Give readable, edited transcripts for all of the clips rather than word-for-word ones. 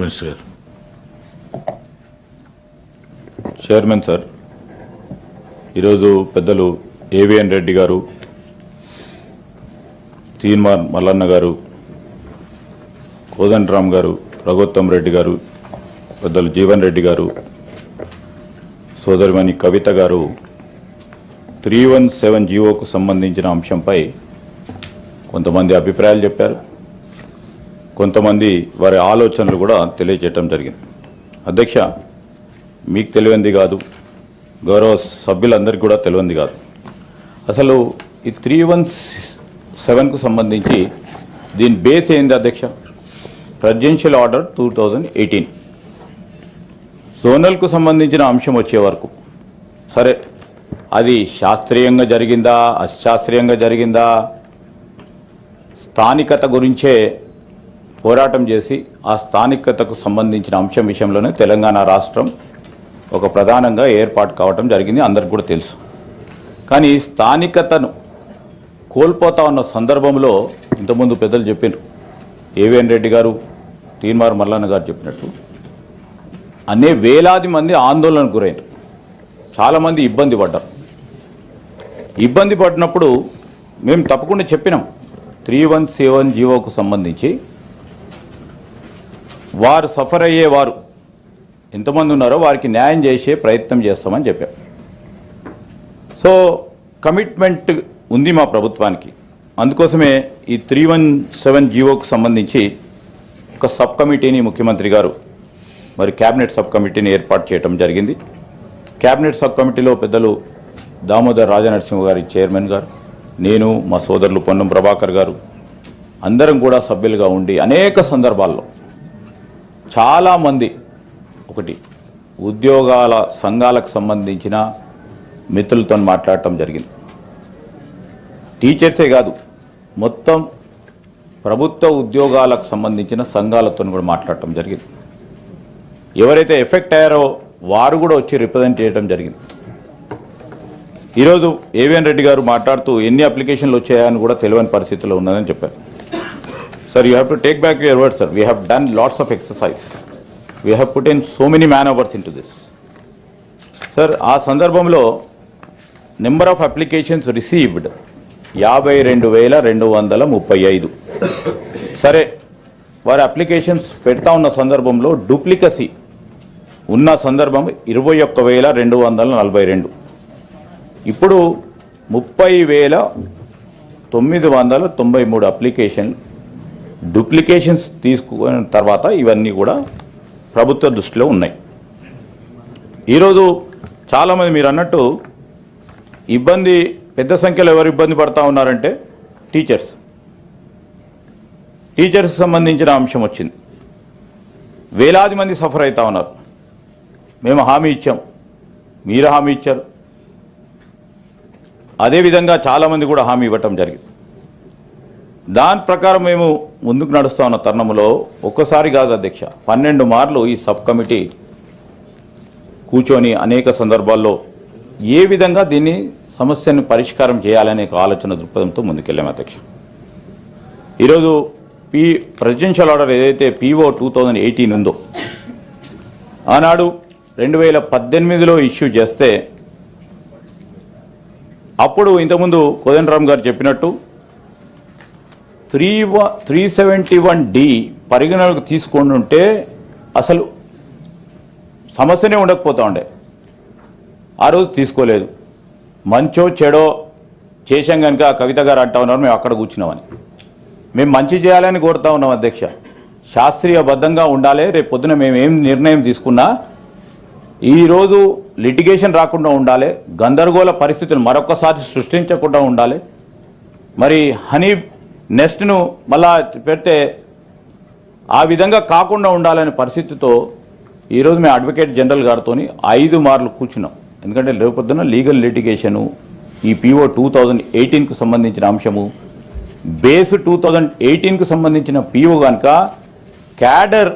Minister గారు. Chairman sir, ఈరోజు పెద్దలు ఏవిఎన్ రెడ్డి గారు, తీన్మార్ మల్లన్న గారు, కోదండరామ్ గారు, రఘోత్తమ్ రెడ్డి గారు, పెద్దలు జీవన్ రెడ్డి గారు, సోదరిమణి కవిత గారు 317 జీవోకు సంబంధించిన అంశంపై కొంతమంది అభిప్రాయాలు చెప్పారు, కొంతమంది వారి ఆలోచనలు కూడా తెలియజేయటం జరిగింది. అధ్యక్ష, మీకు తెలియంది కాదు, గౌరవ సభ్యులందరికీ కూడా తెలియంది కాదు. అసలు ఈ 317కు సంబంధించి దీని బేస్ ఏంది అధ్యక్ష? ప్రెసిడెన్షియల్ ఆర్డర్ 2018 జోనల్కు సంబంధించిన అంశం వచ్చే వరకు సరే, అది శాస్త్రీయంగా జరిగిందా అశాస్త్రీయంగా జరిగిందా, స్థానికత గురించే పోరాటం చేసి ఆ స్థానికతకు సంబంధించిన అంశం విషయంలోనే తెలంగాణ రాష్ట్రం ఒక ప్రధానంగా ఏర్పాటు కావటం జరిగింది, అందరికి కూడా తెలుసు. కానీ స్థానికతను కోల్పోతా ఉన్న సందర్భంలో ఇంతకుముందు పెద్దలు చెప్పారు, ఏవిఎన్ రెడ్డి గారు, తీన్మార్ మల్లన్న గారు చెప్పినట్టు అనే వేలాది మంది ఆందోళనకు గురైనారు, చాలామంది ఇబ్బంది పడ్డారు. ఇబ్బంది పడినప్పుడు మేము తప్పకుండా చెప్పినాం, 317 జీవోకు సంబంధించి వారు సఫర్ అయ్యేవారు ఎంతమంది ఉన్నారో వారికి న్యాయం చేసే ప్రయత్నం చేస్తామని చెప్పాం. సో కమిట్మెంట్ ఉంది మా ప్రభుత్వానికి. అందుకోసమే ఈ 317 జీవోకు సంబంధించి ఒక సబ్ కమిటీని ముఖ్యమంత్రి గారు మరి క్యాబినెట్ సబ్ కమిటీని ఏర్పాటు చేయడం జరిగింది. క్యాబినెట్ సబ్ కమిటీలో పెద్దలు దామోదర్ రాజనరసింహ గారి చైర్మన్ గారు, నేను, మా సోదరులు పొన్నం ప్రభాకర్ గారు అందరం కూడా సభ్యులుగా ఉండి అనేక సందర్భాల్లో చాలామంది ఒకటి ఉద్యోగాల సంఘాలకు సంబంధించిన మిత్రులతో మాట్లాడటం జరిగింది. టీచర్సే కాదు, మొత్తం ప్రభుత్వ ఉద్యోగాలకు సంబంధించిన సంఘాలతో కూడా మాట్లాడటం జరిగింది. ఎవరైతే ఎఫెక్ట్ అయ్యారో వారు కూడా వచ్చి రిప్రజెంట్ చేయడం జరిగింది. ఈరోజు ఏవిఎన్ రెడ్డి గారు మాట్లాడుతూ ఎన్ని అప్లికేషన్లు వచ్చాయని కూడా తెలియని పరిస్థితిలో ఉన్నదని చెప్పారు. Sir, you have to take back your word sir. We have done lots of exercise, we have put in so many man hours in to this. Sir, ఆ సందర్భంలో నెంబర్ ఆఫ్ అప్లికేషన్స్ రిసీవ్డ్ 52,235. సరే, వారి applications పెడతా ఉన్న సందర్భంలో డూప్లికసీ ఉన్న సందర్భం 21,242. ఇప్పుడు 30,993 అప్లికేషన్లు డూప్లికేషన్స్ తీసుకున్న తర్వాత ఇవన్నీ కూడా ప్రభుత్వ దృష్టిలో ఉన్నాయి. ఈరోజు చాలామంది మీరు అన్నట్టు ఇబ్బంది, పెద్ద సంఖ్యలో ఎవరు ఇబ్బంది పడతా ఉన్నారంటే టీచర్స్ సంబంధించిన అంశం వచ్చింది. వేలాది మంది సఫర్ అవుతా ఉన్నారు. మేము హామీ ఇచ్చాం, మీరు హామీ ఇచ్చారు, అదేవిధంగా చాలామంది కూడా హామీ ఇవ్వటం జరిగింది. దాని ప్రకారం మేము ముందుకు నడుస్తూ ఉన్న తరుణంలో ఒక్కసారి కాదు అధ్యక్ష, 12 మార్లు ఈ సబ్ కమిటీ కూర్చొని అనేక సందర్భాల్లో ఏ విధంగా దీన్ని సమస్యను పరిష్కారం చేయాలనే ఆలోచన దృక్పథంతో ముందుకెళ్ళాము అధ్యక్ష. ఈరోజు ప్రెసిడెన్షియల్ ఆర్డర్ ఏదైతే PO 2018 ఉందో, ఆనాడు 2018లో ఇష్యూ చేస్తే అప్పుడు ఇంతకుముందు కోదండరామ్ గారు చెప్పినట్టు 371D పరిగణనకు తీసుకొని ఉంటే అసలు సమస్యనే ఉండకపోతా ఉండే. ఆ రోజు తీసుకోలేదు. మంచో చెడో చేశాం కనుక కవిత గారు అంటా ఉన్నారు మేము అక్కడ కూర్చున్నామని. మేము మంచి చేయాలని కోరుతా ఉన్నాం అధ్యక్ష, శాస్త్రీయబద్ధంగా ఉండాలి. రేపు పొద్దున మేము ఏం నిర్ణయం తీసుకున్నా ఈరోజు లిటిగేషన్ రాకుండా ఉండాలి, గందరగోళ పరిస్థితులు మరొకసారి సృష్టించకుండా ఉండాలి. మరి హనీ నెస్ట్ను మళ్ళా పెడితే ఆ విధంగా కాకుండా ఉండాలనే పరిస్థితితో ఈరోజు మేము అడ్వకేట్ జనరల్ గారితో 5 మార్లు కూర్చున్నాం. ఎందుకంటే రేపొద్దున లీగల్ లిటిగేషను ఈ PO 2018కు సంబంధించిన అంశము, బేస్ 2018కు సంబంధించిన PO కనుక క్యాడర్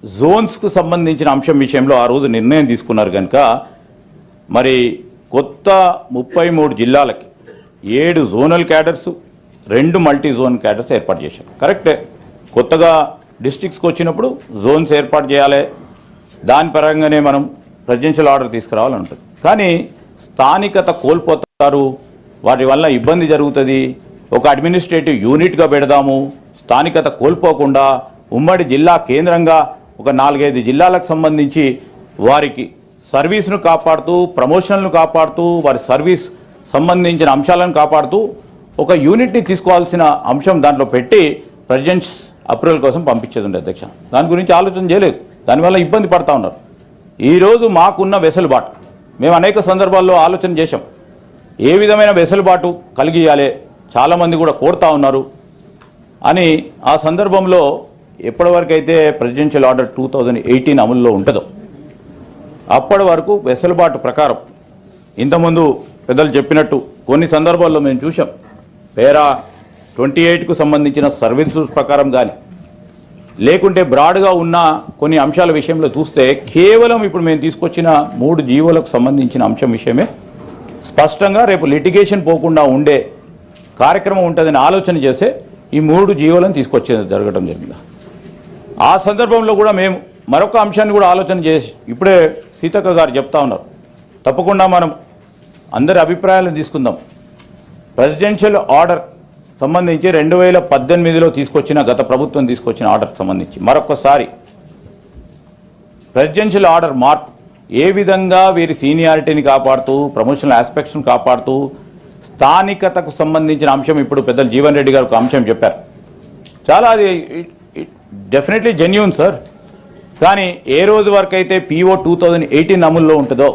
జోన్స్కు సంబంధించిన అంశం విషయంలో ఆ రోజు నిర్ణయం తీసుకున్నారు కనుక మరి కొత్త 33 జిల్లాలకి 7 zonal cadres, 2 multi zone cadres ఏర్పాటు చేశారు. కరెక్టే, కొత్తగా డిస్ట్రిక్ట్స్కి వచ్చినప్పుడు జోన్స్ ఏర్పాటు చేయాలి, దాని పరంగానే మనం ప్రెసిడెన్షియల్ ఆర్డర్ తీసుకురావాలని ఉంటుంది. కానీ స్థానికత కోల్పోతారు, వాటి వల్ల ఇబ్బంది జరుగుతుంది. ఒక అడ్మినిస్ట్రేటివ్ యూనిట్గా పెడదాము, స్థానికత కోల్పోకుండా ఉమ్మడి జిల్లా కేంద్రంగా ఒక 4-5 జిల్లాలకు సంబంధించి వారికి సర్వీస్ను కాపాడుతూ, ప్రమోషన్లను కాపాడుతూ, వారి సర్వీస్ సంబంధించిన అంశాలను కాపాడుతూ ఒక యూనిట్ని తీసుకోవాల్సిన అంశం దాంట్లో పెట్టి ప్రెసిడెంట్స్ అప్రూవల్ కోసం పంపించేది ఉండే అధ్యక్ష. దాని గురించి ఆలోచన చేయలేదు, దానివల్ల ఇబ్బంది పడతా ఉన్నారు. ఈరోజు మాకున్న వెసులుబాటు మేము అనేక సందర్భాల్లో ఆలోచన చేశాం, ఏ విధమైన వెసులుబాటు కలిగియాలి, చాలామంది కూడా కోరుతా ఉన్నారు అని. ఆ సందర్భంలో ఎప్పటివరకైతే ప్రెసిడెన్షియల్ ఆర్డర్ 2018 అమలులో ఉంటుందో అప్పటి వరకు వెసులుబాటు ప్రకారం ఇంతకుముందు పెద్దలు చెప్పినట్టు కొన్ని సందర్భాల్లో మేము చూసాం, పేరా 28కు సంబంధించిన సర్వీసెస్ ప్రకారం కానీ లేకుంటే బ్రాడ్గా ఉన్న కొన్ని అంశాల విషయంలో చూస్తే కేవలం ఇప్పుడు మేము తీసుకొచ్చిన 3 జీవోలకు సంబంధించిన అంశం విషయమే స్పష్టంగా రేపు లిటిగేషన్ పోకుండా ఉండే కార్యక్రమం ఉంటుందని ఆలోచన చేసే ఈ 3 జీవోలను తీసుకొచ్చేది జరగడం జరిగింది. ఆ సందర్భంలో కూడా మేము మరొక అంశాన్ని కూడా ఆలోచన చేసి ఇప్పుడే సీతక్క గారు చెప్తా ఉన్నారు, తప్పకుండా మనం అందరి అభిప్రాయాలను తీసుకుందాం. ప్రెసిడెన్షియల్ ఆర్డర్ సంబంధించి 2018లో తీసుకొచ్చిన, గత ప్రభుత్వం తీసుకొచ్చిన ఆర్డర్కి సంబంధించి మరొకసారి ప్రెసిడెన్షియల్ ఆర్డర్ మార్పు ఏ విధంగా వీరి సీనియారిటీని కాపాడుతూ, ప్రమోషనల్ ఆస్పెక్ట్స్ను కాపాడుతూ, స్థానికతకు సంబంధించిన అంశం ఇప్పుడు పెద్దలు జీవన్ రెడ్డి గారు ఒక అంశం చెప్పారు, చాలా అది డెఫినెట్లీ జెన్యూన్ సార్. కానీ ఏ రోజు వరకు అయితే PO 2018 అమలులో ఉంటుందో,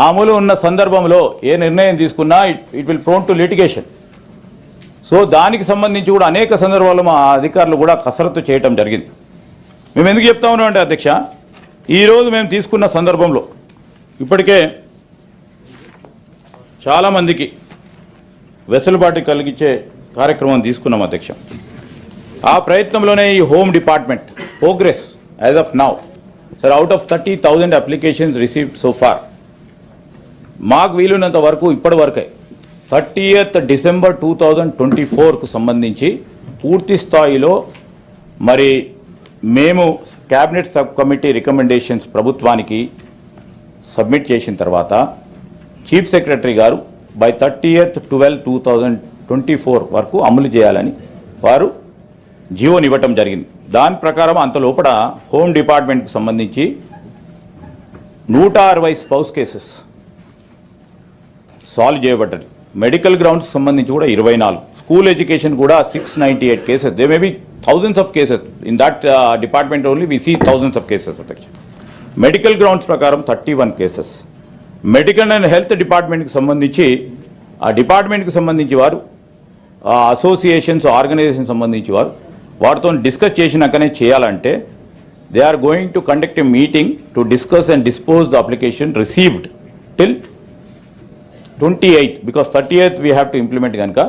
ఆ అమలు ఉన్న సందర్భంలో ఏ నిర్ణయం తీసుకున్నా it will prone to litigation. So దానికి సంబంధించి కూడా అనేక సందర్భాల్లో మా అధికారులు కూడా కసరత్తు చేయటం జరిగింది. మేము ఎందుకు చెప్తా ఉన్నామంటే అధ్యక్ష, ఈరోజు మేము తీసుకున్న సందర్భంలో ఇప్పటికే చాలామందికి వెసులుబాటు కలిగించే కార్యక్రమం తీసుకున్నాం అధ్యక్ష. ఆ ప్రయత్నంలోనే ఈ home department progress as of now sir, out of 30,000 applications received so far, మాకు వీలున్నంత వరకు ఇప్పటి వరకే 30th December 2024కు సంబంధించి పూర్తి స్థాయిలో మరి మేము క్యాబినెట్ సబ్ కమిటీ రికమెండేషన్స్ ప్రభుత్వానికి సబ్మిట్ చేసిన తర్వాత చీఫ్ సెక్రటరీ గారు బై 30th 12/2024 వరకు అమలు చేయాలని వారు జీవోని ఇవ్వటం జరిగింది. దాని ప్రకారం అంత లోపల హోమ్ డిపార్ట్మెంట్కి సంబంధించి 160 స్పౌస్ కేసెస్ సాల్వ్ చేయబడ్డది. మెడికల్ గ్రౌండ్స్కి సంబంధించి కూడా 24, స్కూల్ ఎడ్యుకేషన్ కూడా 698 cases. They may be thousands of cases in that department only we see thousands of cases. Medical grounds ప్రకారం 31 కేసెస్. మెడికల్ అండ్ హెల్త్ డిపార్ట్మెంట్కి సంబంధించి ఆ డిపార్ట్మెంట్కి సంబంధించి వారు అసోసియేషన్స్, ఆర్గనైజేషన్ సంబంధించి వారు వారితో డిస్కస్ చేసినాకనే చేయాలంటే they are going to conduct a meeting to discuss and dispose the application received till 28th, because 30th we have to implement కనుక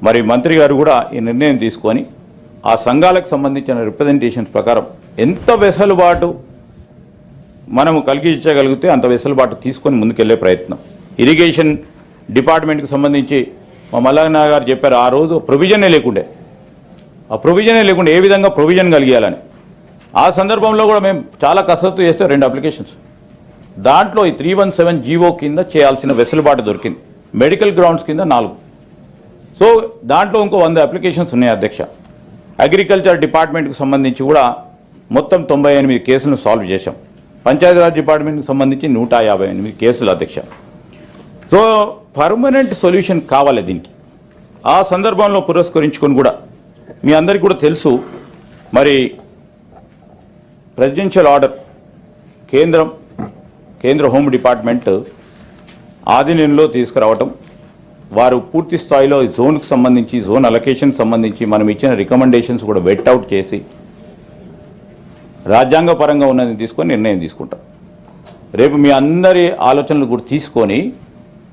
మరి మంత్రి గారు కూడా ఈ నిర్ణయం తీసుకొని ఆ సంఘాలకు సంబంధించిన రిప్రజెంటేషన్స్ ప్రకారం ఎంత వెసులుబాటు మనము కలిగించగలిగితే అంత వెసులుబాటు తీసుకొని ముందుకెళ్లే ప్రయత్నం. ఇరిగేషన్ డిపార్ట్మెంట్కి సంబంధించి మా మల్లన్న గారు చెప్పారు, ఆ రోజు ప్రొవిజనే లేకుండే, ఆ ప్రొవిజనే లేకుండా ఏ విధంగా ప్రొవిజన్ కలిగియాలని. ఆ సందర్భంలో కూడా మేము చాలా కసరత్తు చేస్తే 2 అప్లికేషన్స్, దాంట్లో ఈ 317 జీవో కింద చేయాల్సిన వెసులుబాటు దొరికింది, మెడికల్ గ్రౌండ్స్ కింద 4. సో దాంట్లో ఇంకో 100 అప్లికేషన్స్ ఉన్నాయి అధ్యక్ష. అగ్రికల్చర్ డిపార్ట్మెంట్కి సంబంధించి కూడా మొత్తం 98 కేసులను సాల్వ్ చేశాం. పంచాయతీరాజ్ డిపార్ట్మెంట్కి సంబంధించి 158 కేసులు అధ్యక్ష. సో పర్మనెంట్ సొల్యూషన్ కావాలి దీనికి. ఆ సందర్భంలో పురస్కరించుకొని కూడా మీ అందరికీ కూడా తెలుసు, మరి ప్రెసిడెన్షియల్ ఆర్డర్ కేంద్ర హోమ్ డిపార్ట్మెంట్ ఆధీనంలో తీసుకురావటం, వారు పూర్తి స్థాయిలో జోన్కి సంబంధించి, జోన్ అలొకేషన్కి సంబంధించి మనం ఇచ్చిన రికమెండేషన్స్ కూడా వెట్ అవుట్ చేసి రాజ్యాంగపరంగా ఉన్నది తీసుకొని నిర్ణయం తీసుకుంటాం. రేపు మీ అందరి ఆలోచనలు కూడా తీసుకొని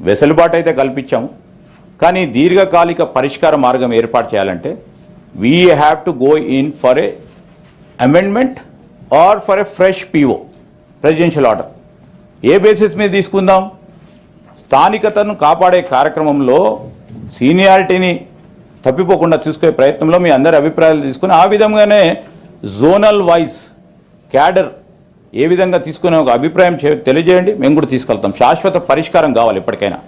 వెసులుబాటు అయితే కల్పించాము, కానీ దీర్ఘకాలిక పరిష్కార మార్గం ఏర్పాటు చేయాలంటే we have to go in for a amendment or for a fresh PO presidential order. ఏ బేసిస్ మీద తీసుకుందాం? స్థానికతను కాపాడే కార్యక్రమంలో సీనియారిటీని తప్పిపోకుండా తీసుకునే ప్రయత్నంలో మీ అందరి అభిప్రాయాలు తీసుకుని ఆ విధంగానే జోనల్ వైజ్ క్యాడర్ ఏ విధంగా తీసుకునే ఒక అభిప్రాయం తెలియజేయండి, మేము కూడా తీసుకెళ్తాం. శాశ్వత పరిష్కారం కావాలి ఎప్పటికైనా.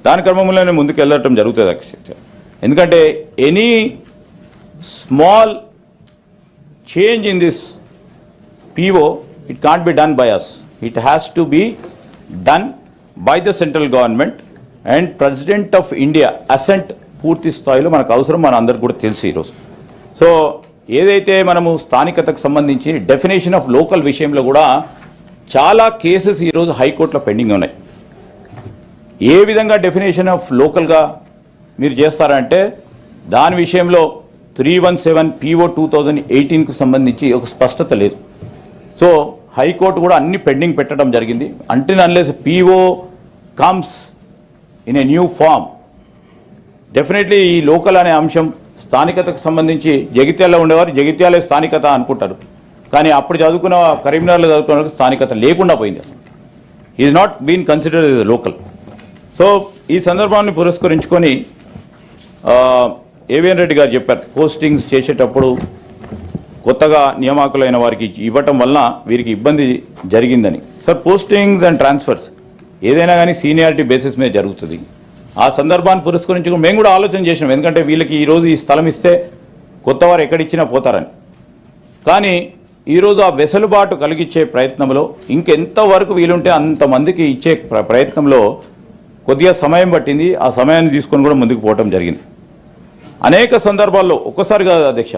దాని క్రమంలోనే ముందుకు వెళ్ళటం జరుగుతుంది. ఎందుకంటే any small change in this PO, it can't be done by us. It has to be done by the central government and President of India assent పూర్తి స్థాయిలో మనకు అవసరం, మన అందరికి కూడా తెలుసు ఈరోజు. సో ఏదైతే మనము స్థానికతకు సంబంధించి డెఫినేషన్ ఆఫ్ లోకల్ విషయంలో కూడా చాలా కేసెస్ ఈరోజు హైకోర్టులో పెండింగ్ ఉన్నాయి. ఏ విధంగా డెఫినేషన్ ఆఫ్ లోకల్గా మీరు చేస్తారంటే దాని విషయంలో 317 PO 2018కు సంబంధించి ఒక స్పష్టత లేదు. సో హైకోర్టు కూడా అన్ని పెండింగ్ పెట్టడం జరిగింది. Until unless PO comes in a new form, definitely ఈ లోకల్ అనే అంశం స్థానికతకు సంబంధించి జగిత్యాలలో ఉండేవారు జగిత్యాలే స్థానికత అనుకుంటారు, కానీ అప్పుడు చదువుకున్న కరీంనగర్లో చదువుకున్న స్థానికత లేకుండా పోయింది. Is not been considered as local. So ఈ సందర్భాన్ని పురస్కరించుకొని ఏవిఎన్ రెడ్డి గారు చెప్పారు, పోస్టింగ్స్ చేసేటప్పుడు కొత్తగా నియామకులైన వారికి ఇవ్వటం వలన వీరికి ఇబ్బంది జరిగిందని. సార్, పోస్టింగ్స్ అండ్ ట్రాన్స్ఫర్స్ ఏదైనా కానీ సీనియారిటీ బేసిస్ మీద జరుగుతుంది. ఆ సందర్భాన్ని పురస్కరించుకుని మేము కూడా ఆలోచన చేసినాం, ఎందుకంటే వీళ్ళకి ఈరోజు ఈ స్థలం ఇస్తే కొత్త వారు ఎక్కడిచ్చినా పోతారని. కానీ ఈరోజు ఆ వెసులుబాటు కలిగించే ప్రయత్నంలో ఇంకెంతవరకు వీలుంటే అంతమందికి ఇచ్చే ప్రయత్నంలో కొద్దిగా సమయం పట్టింది. ఆ సమయాన్ని తీసుకొని కూడా ముందుకు పోవటం జరిగింది. అనేక సందర్భాల్లో ఒక్కసారి కాదు అధ్యక్ష,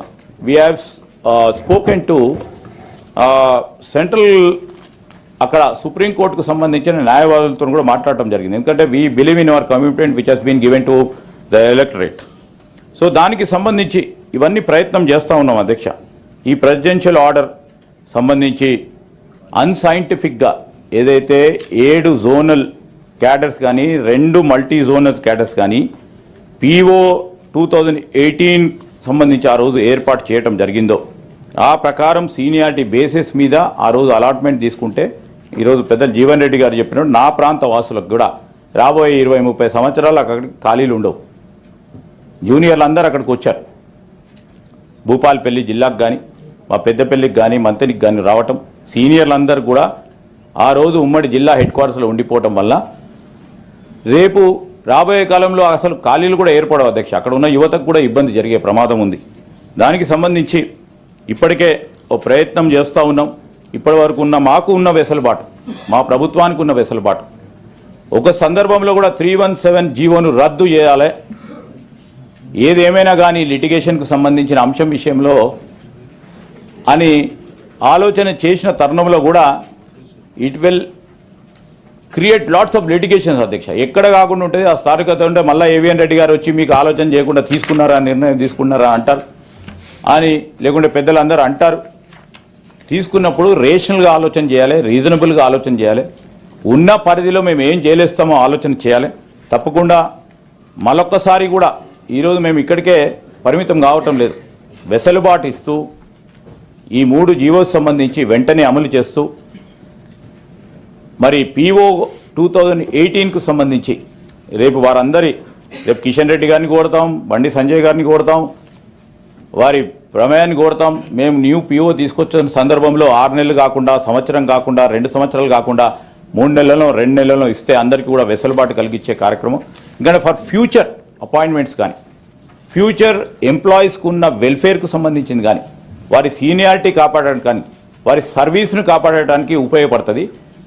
we have spoken to central అక్కడ సుప్రీంకోర్టుకు సంబంధించిన న్యాయవాదులతో కూడా మాట్లాడటం జరిగింది. ఎందుకంటే we believe in our commitment which has been given to the electorate. So దానికి సంబంధించి ఇవన్నీ ప్రయత్నం చేస్తూ ఉన్నాం అధ్యక్ష. ఈ ప్రెసిడెన్షియల్ ఆర్డర్ సంబంధించి అన్సైంటిఫిక్గా ఏదైతే 7 జోనల్ క్యాడర్స్ కానీ 2 మల్టీ జోనల్ క్యాడర్స్ కానీ PO 2018 సంబంధించి ఆ రోజు ఏర్పాటు చేయటం జరిగిందో ఆ ప్రకారం సీనియారిటీ బేసిస్ మీద ఆ రోజు అలాట్మెంట్ తీసుకుంటే ఈరోజు పెద్దలు జీవన్ రెడ్డి గారు చెప్పినట్టు నా ప్రాంత వాసులకు కూడా రాబోయే 20-30 సంవత్సరాలు అక్కడికి ఖాళీలు ఉండవు. జూనియర్లు అందరూ అక్కడికి వచ్చారు. భూపాలపల్లి జిల్లాకు కానీ మా పెద్దపల్లికి కానీ మంతనికి కానీ రావటం, సీనియర్లందరూ కూడా ఆ రోజు ఉమ్మడి జిల్లా హెడ్ క్వార్టర్స్లో ఉండిపోవటం వల్ల రేపు రాబోయే కాలంలో అసలు ఖాళీలు కూడా ఏర్పడవు అధ్యక్ష. అక్కడ ఉన్న యువతకు కూడా ఇబ్బంది జరిగే ప్రమాదం ఉంది. దానికి సంబంధించి ఇప్పటికే ఓ ప్రయత్నం చేస్తూ ఉన్నాం. ఇప్పటి వరకు ఉన్న మాకు ఉన్న వెసులుబాటు, మా ప్రభుత్వానికి ఉన్న వెసులుబాటు, ఒక సందర్భంలో కూడా 317 జీవోను రద్దు చేయాలి. ఏదేమైనా కానీ లిటిగేషన్కు సంబంధించిన అంశం విషయంలో అని ఆలోచన చేసిన తరుణంలో కూడా it will create lots of litigations అధ్యక్ష. ఎక్కడ కాకుండా ఉంటుంది ఆ స్థానికత ఉంటే మళ్ళీ ఏవిఎన్ రెడ్డి గారు వచ్చి మీకు ఆలోచన చేయకుండా తీసుకున్నారా, నిర్ణయం తీసుకున్నారా అంటారు అని, లేకుంటే పెద్దలందరూ అంటారు. తీసుకున్నప్పుడు రేషనల్గా ఆలోచన చేయాలి, రీజనబుల్గా ఆలోచన చేయాలి. ఉన్న పరిధిలో మేము ఏం చేయలేస్తామో ఆలోచన చేయాలి. తప్పకుండా మరొక్కసారి కూడా ఈరోజు మేము ఇక్కడికే పరిమితం కావటం లేదు. వెసులుబాటు ఇస్తూ ఈ 3 జీవోస్ సంబంధించి వెంటనే అమలు చేస్తూ మరి PO 2018కు సంబంధించి రేపు రేపు కిషన్ రెడ్డి గారిని కోరుతాం, బండి సంజయ్ గారిని కోరుతాం, వారి ప్రమేయాన్ని కోరుతాం. మేము న్యూ PO తీసుకొచ్చిన సందర్భంలో 6 నెలలు కాకుండా, సంవత్సరం కాకుండా, 2 సంవత్సరాలు కాకుండా 3 నెలల్లో 2 నెలల్లో ఇస్తే అందరికీ కూడా వెసులుబాటు కలిగించే కార్యక్రమం. ఇంకా ఫర్ ఫ్యూచర్ అపాయింట్మెంట్స్ కానీ, ఫ్యూచర్ ఎంప్లాయీస్కు ఉన్న వెల్ఫేర్కు సంబంధించింది కానీ, వారి సీనియారిటీ కాపాడడానికి కానీ, వారి సర్వీస్ను కాపాడటానికి ఉపయోగపడుతుంది.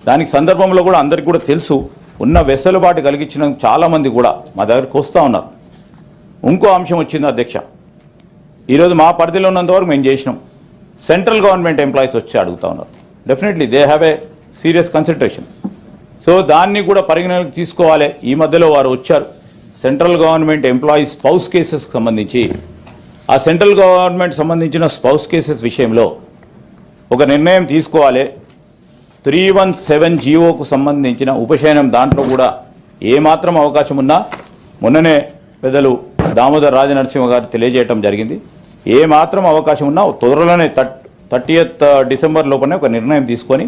దానికి సందర్భంలో కూడా అందరికీ కూడా తెలుసు, ఉన్న వెసులుబాటు కలిగించిన చాలామంది కూడా మా దగ్గరికి వస్తూ ఉన్నారు. ఇంకో అంశం వచ్చింది అధ్యక్ష, ఈరోజు మా పరిధిలో ఉన్నంతవరకు మేము చేసినాం. సెంట్రల్ గవర్నమెంట్ ఎంప్లాయీస్ వచ్చి అడుగుతూ ఉన్నారు. Definitely they have a serious consideration. So దాన్ని కూడా పరిగణనలోకి తీసుకోవాలి. ఈ మధ్యలో వారు వచ్చారు. సెంట్రల్ గవర్నమెంట్ ఎంప్లాయీస్ స్పౌస్ కేసెస్కి సంబంధించి ఆ సెంట్రల్ గవర్నమెంట్ సంబంధించిన స్పౌస్ కేసెస్ విషయంలో ఒక నిర్ణయం తీసుకోవాలి. 317 జీవోకు సంబంధించిన ఉపశయనం దాంట్లో కూడా ఏమాత్రం అవకాశం ఉన్నా మొన్ననే పెద్దలు దామోదర్ రాజనరసింహ గారు తెలియజేయటం జరిగింది. ఏమాత్రం అవకాశం ఉన్నా త్వరలోనే 30th డిసెంబర్ లోపలనే ఒక నిర్ణయం తీసుకొని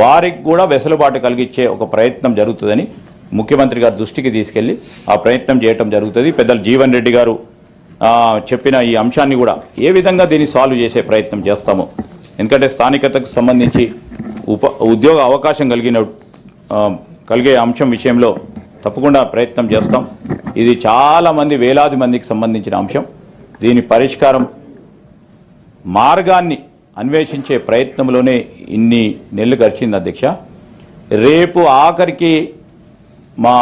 వారికి కూడా వెసులుబాటు కలిగించే ఒక ప్రయత్నం జరుగుతుందని ముఖ్యమంత్రి గారి దృష్టికి తీసుకెళ్లి ఆ ప్రయత్నం చేయటం జరుగుతుంది. పెద్దలు జీవన్ రెడ్డి గారు చెప్పిన ఈ అంశాన్ని కూడా ఏ విధంగా దీన్ని సాల్వ్ చేసే ప్రయత్నం చేస్తాము. ఎందుకంటే స్థానికతకు సంబంధించి ఉద్యోగ అవకాశం కలిగే అంశం విషయంలో తప్పకుండా ప్రయత్నం చేస్తాం. ఇది చాలామంది వేలాది మందికి సంబంధించిన అంశం. దీని పరిష్కారం మార్గాన్ని అన్వేషించే ప్రయత్నంలోనే ఇన్ని నెలలు గడిచింది అధ్యక్ష. రేపు ఆఖరికి మా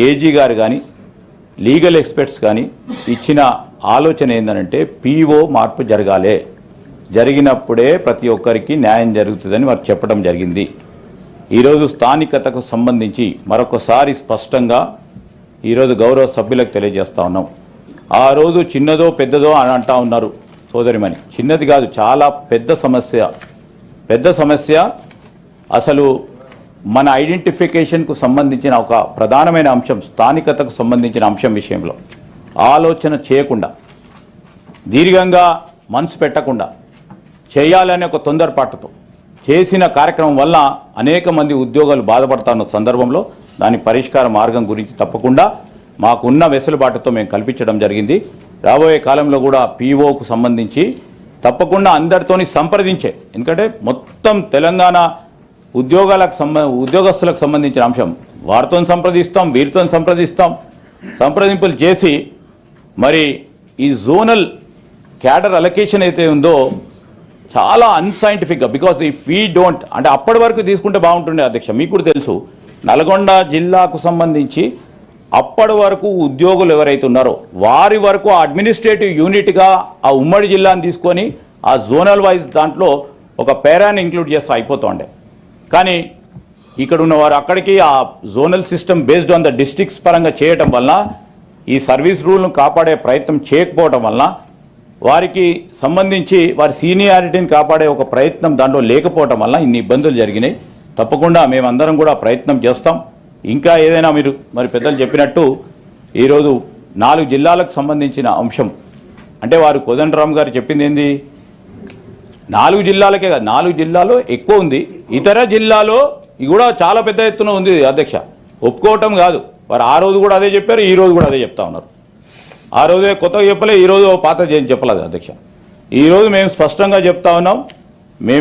ఏజీ గారు కానీ లీగల్ ఎక్స్పర్ట్స్ కానీ ఇచ్చిన ఆలోచన ఏంటంటే పీఓ మార్పు జరగాలి, జరిగినప్పుడే ప్రతి ఒక్కరికి న్యాయం జరుగుతుందని వారు చెప్పడం జరిగింది. ఈరోజు స్థానికతకు సంబంధించి మరొకసారి స్పష్టంగా ఈరోజు గౌరవ సభ్యులకు తెలియజేస్తూ ఉన్నాం. ఆ రోజు చిన్నదో పెద్దదో అని అంటా ఉన్నారు సోదరిమణి. చిన్నది కాదు, చాలా పెద్ద సమస్య. అసలు మన ఐడెంటిఫికేషన్కు సంబంధించిన ఒక ప్రధానమైన అంశం, స్థానికతకు సంబంధించిన అంశం విషయంలో ఆలోచన చేయకుండా, దీర్ఘంగా మనసు పెట్టకుండా చేయాలనే ఒక తొందరపాటుతో చేసిన కార్యక్రమం వల్ల అనేక మంది ఉద్యోగాలు బాధపడుతున్న సందర్భంలో దాని పరిష్కార మార్గం గురించి తప్పకుండా మాకున్న వెసులుబాటుతో మేము కల్పించడం జరిగింది. రాబోయే కాలంలో కూడా పీఓకు సంబంధించి తప్పకుండా అందరితోని సంప్రదించే, ఎందుకంటే మొత్తం తెలంగాణ ఉద్యోగస్తులకు సంబంధించిన అంశం వారితో సంప్రదిస్తాం, వీరితో సంప్రదింపులు చేసి మరి ఈ జోనల్ క్యాడర్ అలొకేషన్ అయితే ఉందో చాలా అన్సైంటిఫిక్గా, బికాజ్ ఇఫ్ వీ డోంట్ అంటే అప్పటి వరకు తీసుకుంటే బాగుంటుండే అధ్యక్ష. మీకు కూడా తెలుసు, నల్గొండ జిల్లాకు సంబంధించి అప్పటి వరకు ఉద్యోగులు ఎవరైతే ఉన్నారో వారి వరకు అడ్మినిస్ట్రేటివ్ యూనిట్గా ఆ ఉమ్మడి జిల్లాను తీసుకొని ఆ జోనల్ వైజ్ దాంట్లో ఒక పేరాని ఇంక్లూడ్ చేస్తే అయిపోతుండే. కానీ ఇక్కడ ఉన్నవారు అక్కడికి ఆ zonal system based on the districts పరంగా చేయటం వలన, ఈ సర్వీస్ రూల్ను కాపాడే ప్రయత్నం చేయకపోవటం వలన, వారికి సంబంధించి వారి సీనియారిటీని కాపాడే ఒక ప్రయత్నం దాంట్లో లేకపోవటం వల్ల ఇన్ని ఇబ్బందులు జరిగినాయి. తప్పకుండా మేమందరం కూడా ప్రయత్నం చేస్తాం. ఇంకా ఏదైనా మీరు మరి పెద్దలు చెప్పినట్టు ఈరోజు 4 జిల్లాలకు సంబంధించిన అంశం అంటే వారు కోదండరామ్ గారు చెప్పింది ఏంది, 4 జిల్లాలకే కాదు, 4 జిల్లాలో ఎక్కువ ఉంది, ఇతర జిల్లాలో కూడా చాలా పెద్ద ఎత్తున ఉంది అధ్యక్ష. ఒప్పుకోవటం కాదు, వారు ఆ రోజు కూడా అదే చెప్పారు, ఈ రోజు కూడా అదే చెప్తా ఉన్నారు. ఆ రోజే కొత్తగా చెప్పలే, ఈరోజు పాత చెప్పలేదు అధ్యక్ష. ఈరోజు మేము స్పష్టంగా చెప్తా ఉన్నాం, మేము